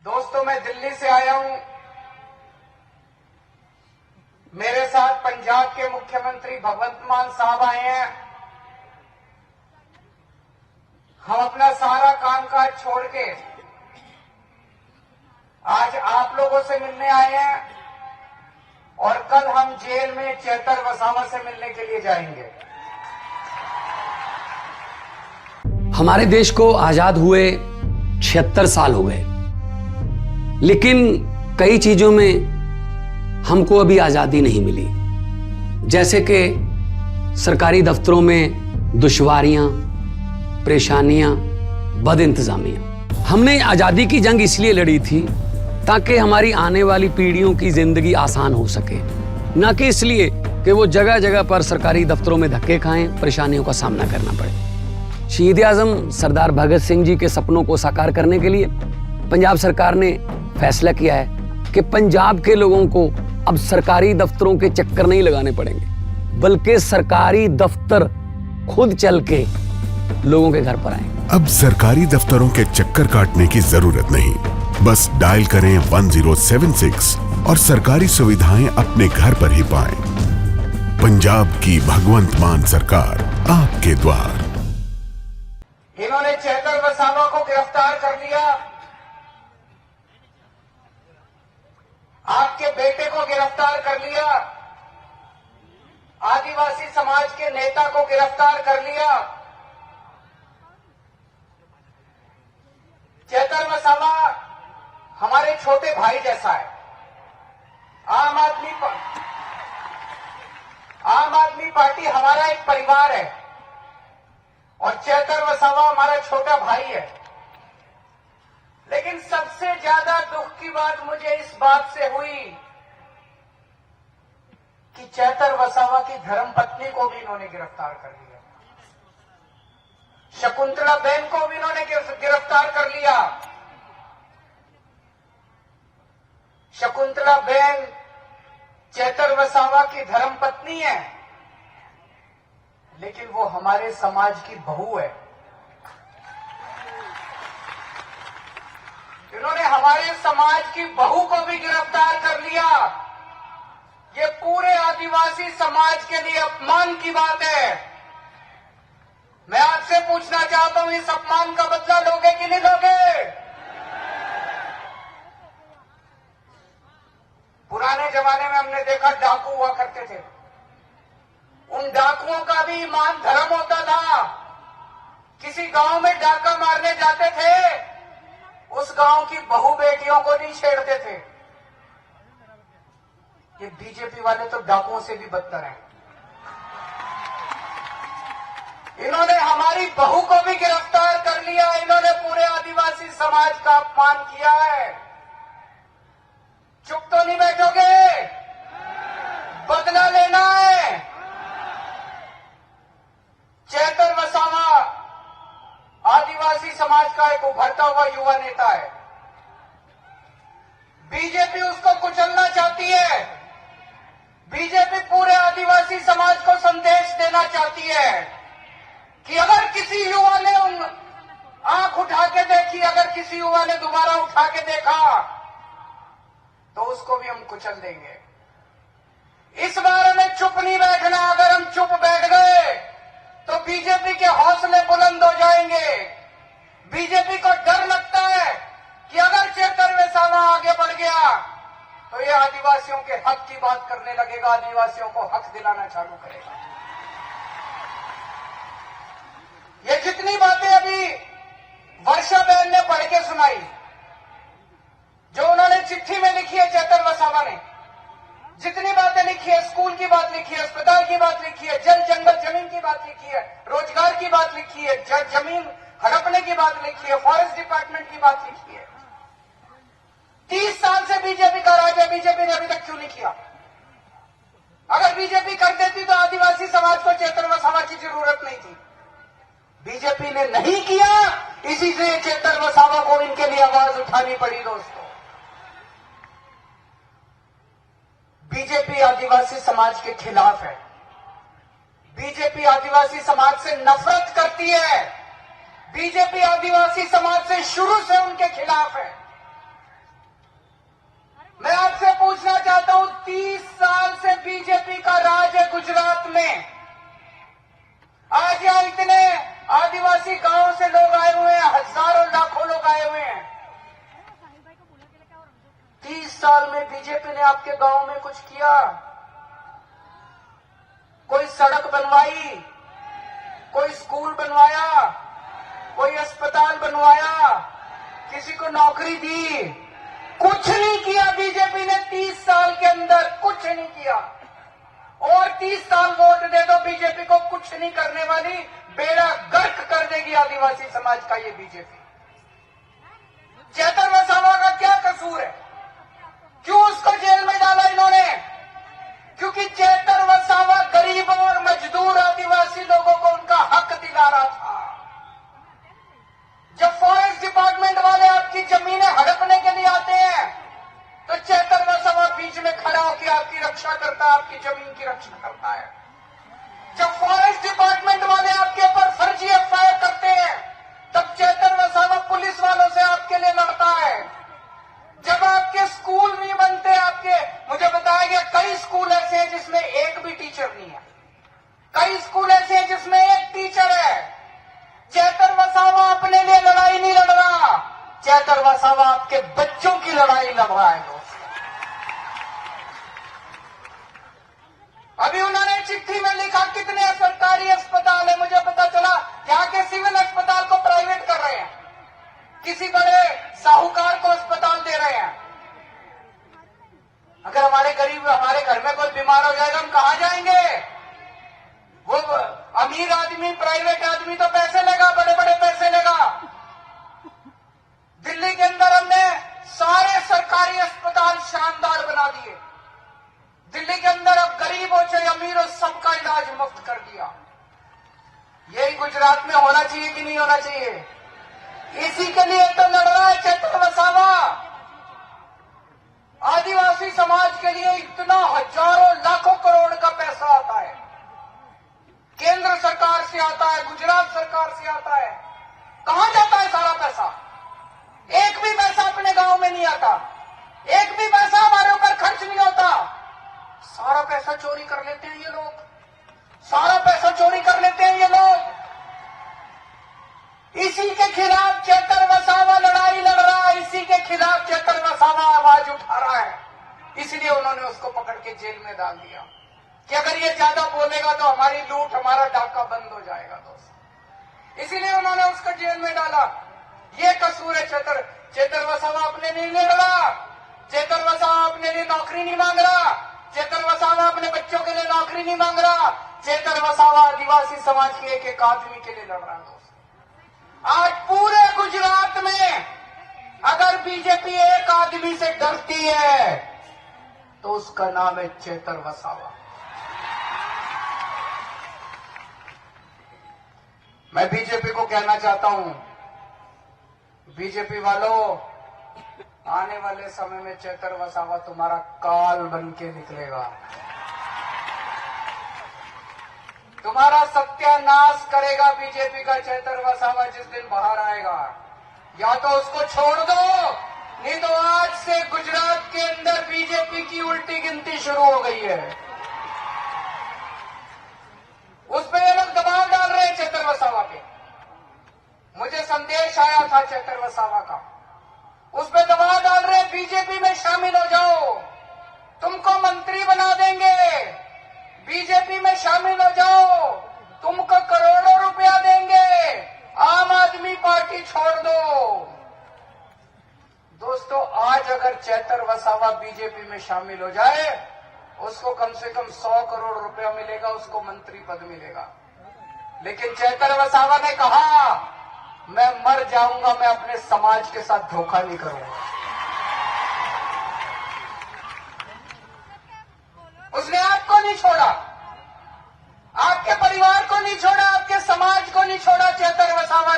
दोस्तों, मैं दिल्ली से आया हूं। मेरे साथ पंजाब के मुख्यमंत्री भगवंत मान साहब आए हैं। हम अपना सारा कामकाज छोड़ के आज आप लोगों से मिलने आए हैं और कल हम जेल में चेतर वसावा से मिलने के लिए जाएंगे। हमारे देश को आजाद हुए 76 साल हो गए, लेकिन कई चीजों में हमको अभी आजादी नहीं मिली। जैसे कि सरकारी दफ्तरों में दुश्वारियां, परेशानियां, बदइंतजामियां। हमने आजादी की जंग इसलिए लड़ी थी ताकि हमारी आने वाली पीढ़ियों की जिंदगी आसान हो सके, ना कि इसलिए कि वो जगह जगह पर सरकारी दफ्तरों में धक्के खाएं, परेशानियों का सामना करना पड़े। शहीद आजम सरदार भगत सिंह जी के सपनों को साकार करने के लिए पंजाब सरकार ने फैसला किया है कि पंजाब के लोगों को अब सरकारी दफ्तरों के चक्कर नहीं लगाने पड़ेंगे, बल्कि सरकारी दफ्तर खुद चल के लोगों के घर पर आएंगे। अब सरकारी दफ्तरों के चक्कर काटने की जरूरत नहीं, बस डायल करें 1076 और सरकारी सुविधाएं अपने घर पर ही पाएं। पंजाब की भगवंत मान सरकार आपके द्वार। इन्होंने चेतर वसावा को गिरफ्तार कर लिया, आपके बेटे को गिरफ्तार कर लिया, आदिवासी समाज के नेता को गिरफ्तार कर लिया। चेतर वसावा हमारे छोटे भाई जैसा है। आम आदमी पार्टी हमारा एक परिवार है और चेतर वसावा हमारा छोटा भाई है। लेकिन सबसे ज्यादा दुख की बात मुझे इस बात से हुई कि चेतर वसावा की धर्मपत्नी को भी इन्होंने गिरफ्तार कर लिया, शकुंतला बेन को भी इन्होंने गिरफ्तार कर लिया। शकुंतला बेन चेतर वसावा की धर्मपत्नी है, लेकिन वो हमारे समाज की बहू है। इन्होंने हमारे समाज की बहू को भी गिरफ्तार कर लिया। ये पूरे आदिवासी समाज के लिए अपमान की बात है। मैं आपसे पूछना चाहता हूं, इस अपमान का बदला लोगे कि नहीं लोगे? पुराने जमाने में हमने देखा डाकू हुआ करते थे। उन डाकुओं का भी ईमान धर्म होता था। किसी गांव में डाका मारने जाते थे, उस गांव की बहू बेटियों को नहीं छेड़ते थे। ये बीजेपी वाले तो डाकुओं से भी बदतर हैं। इन्होंने हमारी बहू को भी गिरफ्तार कर लिया। इन्होंने पूरे आदिवासी समाज का अपमान किया है। चुप तो नहीं बैठोगे? बदला लेना है। चेतर वसावा आदिवासी समाज का एक उभरता हुआ युवा नेता है। बीजेपी उसको कुचलना चाहती है। बीजेपी पूरे आदिवासी समाज को संदेश देना चाहती है कि अगर किसी युवा ने आंख उठा के देखी, अगर किसी युवा ने दोबारा उठा के देखा, तो उसको भी हम कुचल देंगे। इस बारे में चुप नहीं बैठना। अगर हम चुप बैठ गए तो बीजेपी के हौसले बुलंद हो जाएंगे। बीजेपी को डर लगता है कि अगर चेतर वसावा आगे बढ़ गया तो ये आदिवासियों के हक की बात करने लगेगा, आदिवासियों को हक दिलाना चालू करेगा। ये जितनी बातें अभी वर्षा बहन ने पढ़ के सुनाई, जो उन्होंने चिट्ठी में लिखी है चेतर वसावा ने, जितनी बातें लिखी है, स्कूल की बात लिखी है, अस्पताल की बात लिखी है, जल जंगल जमीन की बात लिखी है, रोजगार की बात लिखी है, जमीन हड़पने की बात लिखी है, फॉरेस्ट डिपार्टमेंट की बात लिखी है। 30 साल से बीजेपी का राज है, बीजेपी ने अभी तक क्यों नहीं किया? अगर बीजेपी कर देती तो आदिवासी समाज को चेतर वसावा की जरूरत नहीं थी। बीजेपी ने नहीं किया, इसी से चेतर वसावा को इनके लिए आवाज उठानी पड़ी। दोस्तों, बीजेपी आदिवासी समाज के खिलाफ है। बीजेपी आदिवासी समाज से नफरत करती है। बीजेपी आदिवासी समाज से शुरू से उनके खिलाफ है। बीजेपी का राज है गुजरात में। आज यहाँ इतने आदिवासी गांवों से लोग आए हुए हैं, हजारों लाखों लोग आए हुए हैं। 30 साल में बीजेपी ने आपके गांव में कुछ किया? कोई सड़क बनवाई, कोई स्कूल बनवाया, कोई अस्पताल बनवाया, किसी को नौकरी दी? कुछ नहीं किया बीजेपी ने 30 साल के अंदर, कुछ नहीं किया। और 30 साल वोट दे दो बीजेपी को, कुछ नहीं करने वाली, बेड़ा गर्क कर देगी आदिवासी समाज का ये बीजेपी। चेतन वसावा का क्या कसूर है? क्यों उसको जेल में डाला इन्होंने? क्योंकि चेतन वसावा गरीबों और मजदूर आदिवासी लोगों को उनका हक दिला रहा था। जब फॉरेस्ट डिपार्टमेंट वाले आपकी जमीनें हड़पने के लिए आते हैं तो चेतन वसावा बीच में खड़ा होकर आपकी रक्षा करता है, आपकी जमीन की रक्षा करता है। जब फॉरेस्ट डिपार्टमेंट वाले आपके ऊपर फर्जी एफआईआर करते हैं तब चेतन वसावा पुलिस वालों से आपके लिए लड़ता है। जब आपके स्कूल नहीं बनते, मुझे बताया गया कई स्कूल ऐसे हैं जिसमें एक भी टीचर नहीं है, कई स्कूल ऐसे हैं जिसमें एक टीचर है। चेतन वसावा अपने लिए लड़ाई नहीं लड़ रहा, चेतन वसावा आपके बच्चों की लड़ाई लड़ रहा है। दोस्त, अभी उन्होंने चिट्ठी में लिखा कितने सरकारी अस्पताल है, मुझे पता चला यहाँ के सिविल अस्पताल को प्राइवेट कर रहे हैं, किसी बड़े साहूकार को अस्पताल दे रहे हैं। अगर हमारे गरीब, हमारे घर में कोई बीमार हो जाएगा, हम कहां जाएंगे? वो अमीर आदमी, प्राइवेट आदमी तो पैसे लेगा, बड़े बड़े पैसे लेगा। दिल्ली के अंदर हमने सारे सरकारी अस्पताल शानदार बना दिए। दिल्ली के अंदर अब गरीब हो चाहे अमीर हो, सबका इलाज मुफ्त कर दिया। यही गुजरात में होना चाहिए कि नहीं होना चाहिए? इसी के लिए तो लड़ रहा है चेतन वसावा। आदिवासी समाज के लिए इतना हजारों लाखों करोड़ का पैसा आता है, केंद्र सरकार से आता है, गुजरात सरकार से आता है। कहां जाता है सारा पैसा? एक भी पैसा अपने गांव में नहीं आता, एक भी पैसा हमारे ऊपर खर्च नहीं होता। सारा पैसा चोरी कर लेते हैं ये लोग, सारा पैसा चोरी कर लेते हैं ये लोग। इसी के खिलाफ चेतन वसावा लड़ाई लड़ रहा है, इसी के खिलाफ चेतन वसावा आवाज उठा रहा है। इसलिए उन्होंने उसको पकड़ के जेल में डाल दिया कि अगर ये ज्यादा बोलेगा तो हमारी लूट, हमारा डाका बंद हो जाएगा। दोस्त, इसीलिए उन्होंने उसको जेल में डाला। ये कसूर है चेतन वसावा अपने लिए नहीं लड़ रहा, चेतन वसावा अपने लिए नौकरी नहीं मांग रहा, चेतन वसावा अपने बच्चों के लिए नौकरी नहीं मांग रहा, चेतन वसावा आदिवासी समाज के एक आदमी के लिए लड़ रहा है। दोस्त, आज पूरे गुजरात में अगर बीजेपी एक आदमी से डरती है तो उसका नाम है चेतन वसावा। मैं बीजेपी को कहना चाहता हूं, बीजेपी वालों, आने वाले समय में चेतन वसावा तुम्हारा काल बन के निकलेगा, तुम्हारा सत्यानाश करेगा बीजेपी का चेतन वसावा जिस दिन बाहर आएगा। या तो उसको छोड़ दो, नहीं तो आज से गुजरात के अंदर बीजेपी की उल्टी गिनती शुरू हो गई है। उस पे ये लोग दबाव डाल रहे हैं चेतन वसावा पे। मुझे संदेश आया था चेतन वसावा का, उस पे दबाव डाल रहे हैं बीजेपी में शामिल हो जाओ, तुमको मंत्री बना देंगे, बीजेपी में शामिल हो जाओ, तुमको करोड़ों रुपया देंगे, आम आदमी पार्टी छोड़ दो। दोस्तों, आज अगर चेतन वसावा बीजेपी में शामिल हो जाए, उसको कम से कम 100 करोड़ रुपया मिलेगा, उसको मंत्री पद मिलेगा। लेकिन चेतन वसावा ने कहा, मैं मर जाऊंगा, मैं अपने समाज के साथ धोखा नहीं करूंगा। उसने आपको नहीं छोड़ा, आपके परिवार को नहीं छोड़ा, आपके समाज को नहीं छोड़ा। चेतन वसावा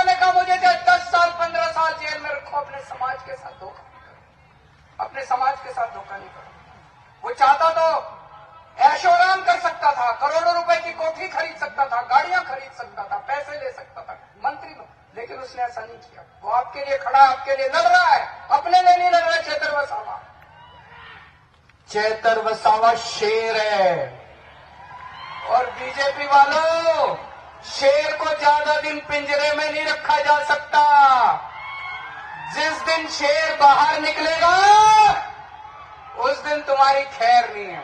ने कहा, मुझे चाहे 10 साल 15 साल जेल में रखो, अपने समाज के साथ धोखा नहीं करो, अपने समाज के साथ धोखा नहीं करो। वो चाहता तो ऐशोआराम कर सकता था, करोड़ों रुपए की कोठी खरीद सकता था, गाड़ियां खरीद सकता था, पैसे ले सकता था, मंत्री, लेकिन उसने ऐसा नहीं किया। वो आपके लिए खड़ा, आपके लिए लड़ रहा है, अपने लिए नहीं लड़ रहा है। चेतन वसावा चेतर वसावा शेर है। और बीजेपी वालों, शेर को ज्यादा दिन पिंजरे में नहीं रखा जा सकता। जिस दिन शेर बाहर निकलेगा उस दिन तुम्हारी खैर नहीं है।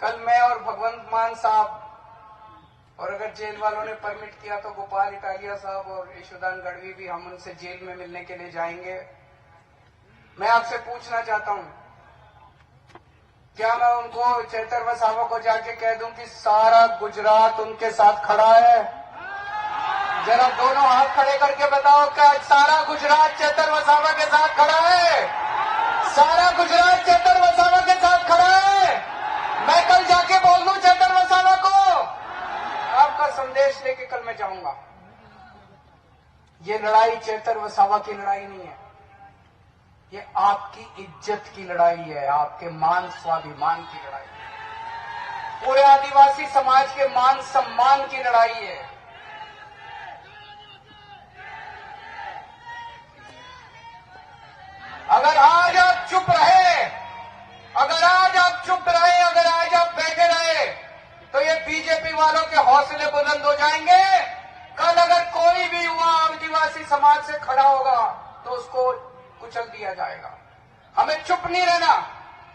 कल मैं और भगवंत मान साहब, और अगर जेल वालों ने परमिट किया तो गोपाल इटालिया साहब और यशोदान गढ़वी भी, हम उनसे जेल में मिलने के लिए जाएंगे। मैं आपसे पूछना चाहता हूं, क्या मैं उनको, चेतर वसावा को जाके कह दूं कि सारा गुजरात उनके साथ खड़ा है? जरा दोनों हाथ खड़े करके बताओ, क्या सारा गुजरात चेतर वसावा के साथ खड़ा है? सारा गुजरात चेतर वसावा के साथ खड़ा है? मैं कल जाके बोल दूं चेतर वसावा को, आपका संदेश लेके कल मैं जाऊंगा। ये लड़ाई चेतर वसावा की लड़ाई नहीं है, ये आपकी इज्जत की लड़ाई है, आपके मान स्वाभिमान की लड़ाई है, पूरे आदिवासी समाज के मान सम्मान की लड़ाई है। अगर आज आप चुप रहे, अगर आज आप चुप रहे, अगर आज आप बैठे रहे, तो ये बीजेपी वालों के हौसले बुलंद हो जाएंगे। कल अगर कोई भी युवा आदिवासी समाज से खड़ा होगा तो उसको कुचल दिया जाएगा। हमें चुप नहीं रहना,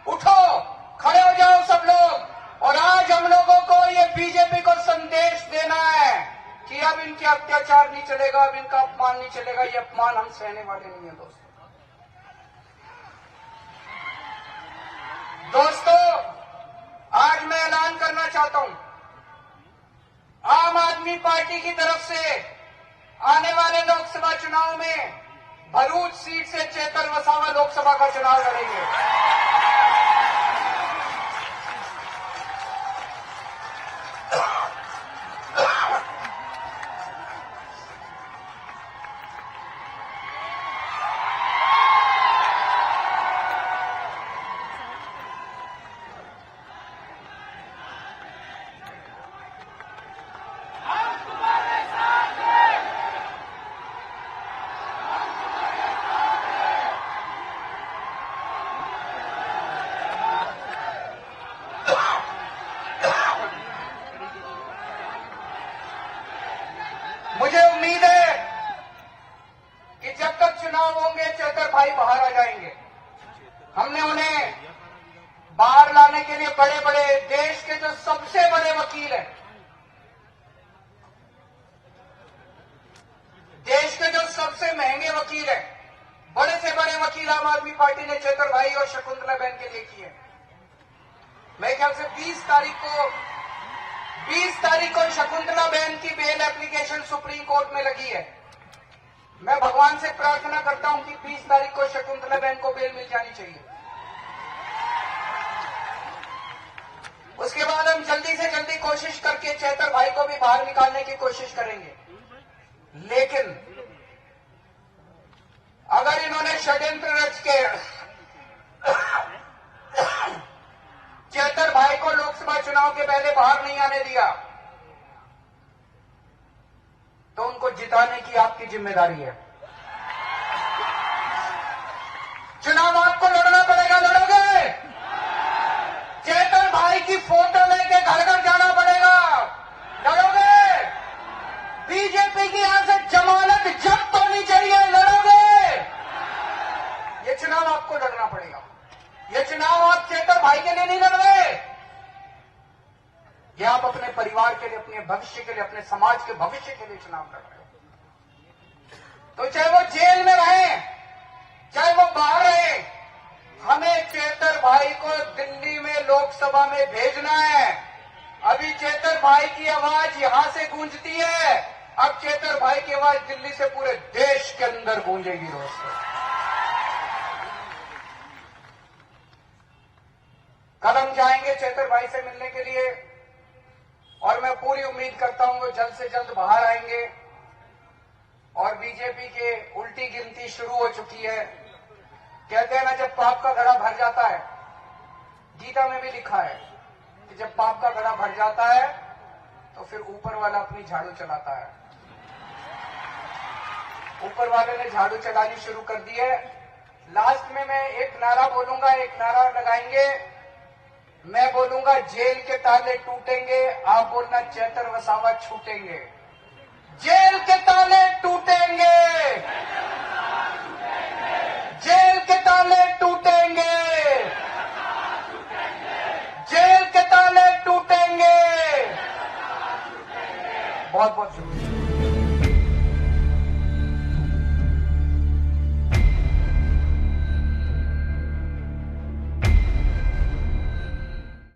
उठो, खड़े हो जाओ सब लोग। और आज हम लोगों को ये बीजेपी को संदेश देना है कि अब इनके अत्याचार नहीं चलेगा, अब इनका अपमान नहीं चलेगा। ये अपमान हम सहने वाले नहीं है दोस्तों, आज मैं ऐलान करना चाहता हूं, आम आदमी पार्टी की तरफ से आने वाले लोकसभा चुनाव में भरूच सीट से चेतर वसावा लोकसभा का चुनाव लड़ेंगे। मुझे उम्मीद है कि जब तक चुनाव होंगे चेतर भाई बाहर आ जाएंगे। हमने उन्हें बाहर लाने के लिए बड़े बड़े, देश के जो सबसे बड़े वकील हैं, देश के जो सबसे महंगे वकील हैं, बड़े से बड़े वकील आम आदमी पार्टी ने चेतर भाई और शकुंतला बहन के लिए किए। मेरे ख्याल से 20 तारीख को शकुंतला बहन की बेल एप्लीकेशन सुप्रीम कोर्ट में लगी है। मैं भगवान से प्रार्थना करता हूं कि 20 तारीख को शकुंतला बहन को बेल मिल जानी चाहिए। उसके बाद हम जल्दी से जल्दी कोशिश करके चेतर भाई को भी बाहर निकालने की कोशिश करेंगे। लेकिन अगर इन्होंने षड्यंत्र रच के चेतर भाई को लोकसभा चुनाव के पहले बाहर नहीं आने दिया तो उनको जिताने की आपकी जिम्मेदारी है। चुनाव आपको लड़ना पड़ेगा, लड़ोगे? चेतर भाई की फोटो लेके घर घर जाना पड़ेगा, लड़ोगे? बीजेपी की यहां से जमानत जब्त होनी चाहिए, लड़ोगे? ये चुनाव आपको लड़ना पड़ेगा। ये चुनाव आप चेतर भाई के लिए नहीं लड़ रहे, ये आप अपने परिवार के लिए, अपने भविष्य के लिए, अपने समाज के भविष्य के लिए चुनाव लड़ रहे हो। तो चाहे वो जेल में रहे, चाहे वो बाहर रहे, हमें चेतर भाई को दिल्ली में लोकसभा में भेजना है। अभी चेतर भाई की आवाज यहां से गूंजती है, अब चेतर भाई की आवाज दिल्ली से पूरे देश के अंदर गूंजेगी दोस्तों। कल हम जाएंगे चेतर भाई से मिलने के लिए और मैं पूरी उम्मीद करता हूं वो जल्द से जल्द बाहर आएंगे। और बीजेपी के उल्टी गिनती शुरू हो चुकी है। कहते हैं ना, जब पाप का घड़ा भर जाता है, गीता में भी लिखा है कि जब पाप का घड़ा भर जाता है तो फिर ऊपर वाला अपनी झाड़ू चलाता है। ऊपर वाले ने झाड़ू चलानी शुरू कर दी है, लास्ट में मैं एक नारा बोलूंगा, एक नारा लगाएंगे। मैं बोलूंगा जेल के ताले टूटेंगे, आप बोलना चेतर वसावा छूटेंगे। जेल के ताले टूटेंगे, जेल के ताले टूटेंगे, जेल के ताले टूटेंगे। बहुत बहुत शुक्रिया।